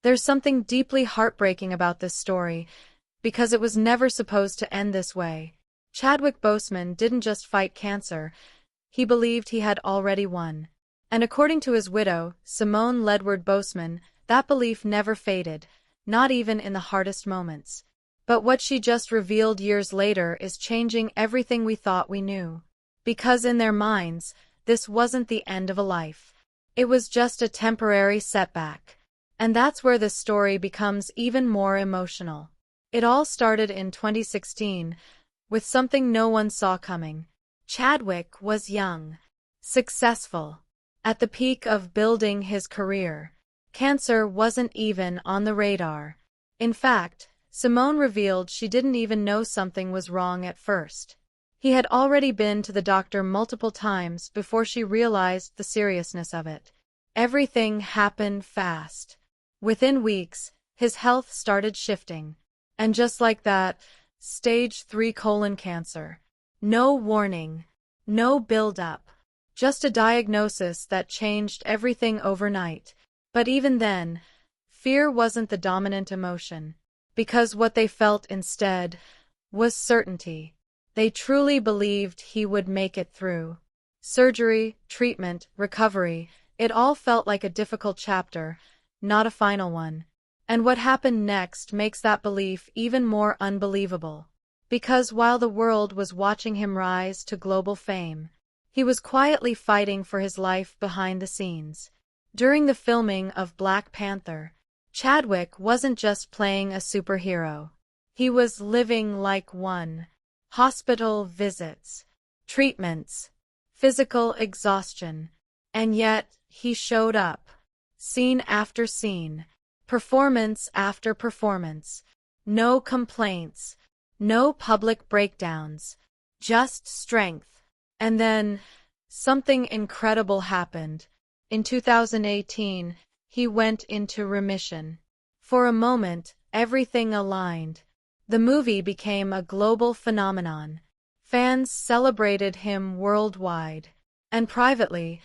There's something deeply heartbreaking about this story, because it was never supposed to end this way. Chadwick Boseman didn't just fight cancer, he believed he had already won. And according to his widow, Simone Ledward Boseman, that belief never faded, not even in the hardest moments. But what she just revealed years later is changing everything we thought we knew. Because in their minds, this wasn't the end of a life. It was just a temporary setback. And that's where this story becomes even more emotional. It all started in 2016, with something no one saw coming. Chadwick was young, successful, at the peak of building his career. Cancer wasn't even on the radar. In fact, Simone revealed she didn't even know something was wrong at first. He had already been to the doctor multiple times before she realized the seriousness of it. Everything happened fast. Within weeks, his health started shifting. And just like that, stage 3 colon cancer. No warning, no build-up, just a diagnosis that changed everything overnight. But even then, fear wasn't the dominant emotion, because what they felt instead was certainty. They truly believed he would make it through. Surgery, treatment, recovery, it all felt like a difficult chapter, not a final one. And what happened next makes that belief even more unbelievable. Because while the world was watching him rise to global fame, he was quietly fighting for his life behind the scenes. During the filming of Black Panther, Chadwick wasn't just playing a superhero. He was living like one. Hospital visits, treatments, physical exhaustion. And yet, he showed up. Scene after scene. Performance after performance. No complaints. No public breakdowns. Just strength. And then, something incredible happened. In 2018, he went into remission. For a moment, everything aligned. The movie became a global phenomenon. Fans celebrated him worldwide. And privately,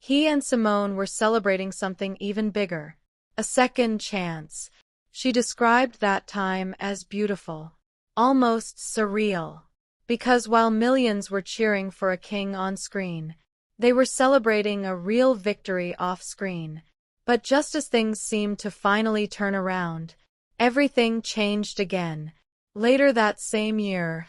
he and Simone were celebrating something even bigger. A second chance. She described that time as beautiful. Almost surreal. Because while millions were cheering for a king on screen, they were celebrating a real victory off-screen. But just as things seemed to finally turn around, everything changed again. Later that same year,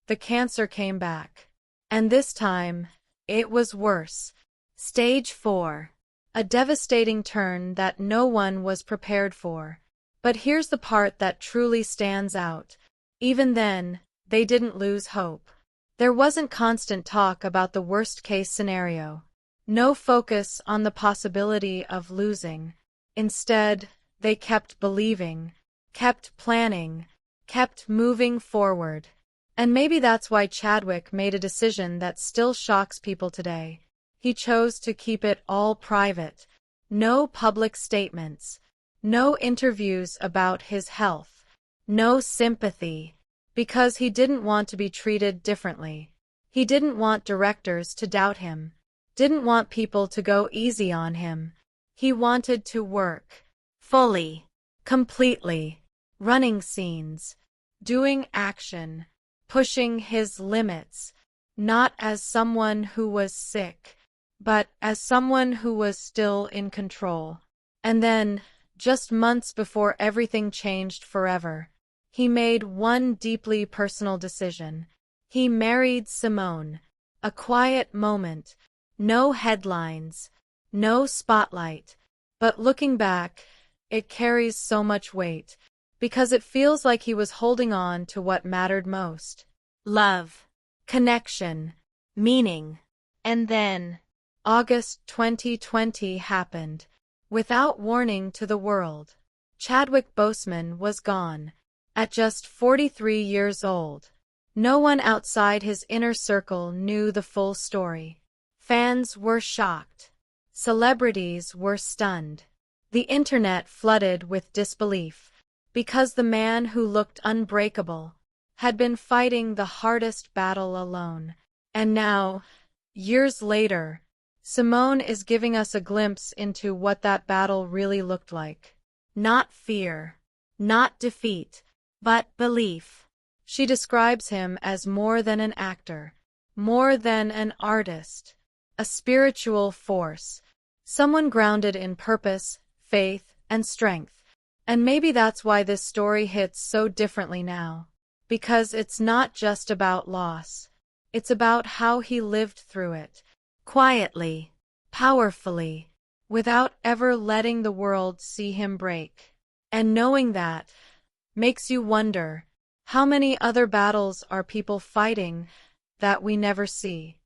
the cancer came back. And this time, it was worse. Stage 4. A devastating turn that no one was prepared for. But here's the part that truly stands out. Even then, they didn't lose hope. There wasn't constant talk about the worst-case scenario. No focus on the possibility of losing. Instead, they kept believing, kept planning, kept moving forward. And maybe that's why Chadwick made a decision that still shocks people today. He chose to keep it all private. No public statements. No interviews about his health. No sympathy. Because he didn't want to be treated differently. He didn't want directors to doubt him. Didn't want people to go easy on him. He wanted to work. Fully. Completely. Running scenes. Doing action. Pushing his limits. Not as someone who was sick, but as someone who was still in control. And then, just months before everything changed forever, he made one deeply personal decision. He married Simone. A quiet moment. No headlines. No spotlight. But looking back, it carries so much weight, because it feels like he was holding on to what mattered most. Love. Connection. Meaning. And then, August 2020 happened. Without warning to the world. Chadwick Boseman was gone. At just 43 years old. No one outside his inner circle knew the full story. Fans were shocked. Celebrities were stunned. The internet flooded with disbelief, because the man who looked unbreakable had been fighting the hardest battle alone. And now, years later, Simone is giving us a glimpse into what that battle really looked like. Not fear, not defeat, but belief. She describes him as more than an actor, more than an artist, a spiritual force, someone grounded in purpose, faith, and strength. And maybe that's why this story hits so differently now. Because it's not just about loss. It's about how he lived through it, quietly, powerfully, without ever letting the world see him break. And knowing that makes you wonder, how many other battles are people fighting that we never see?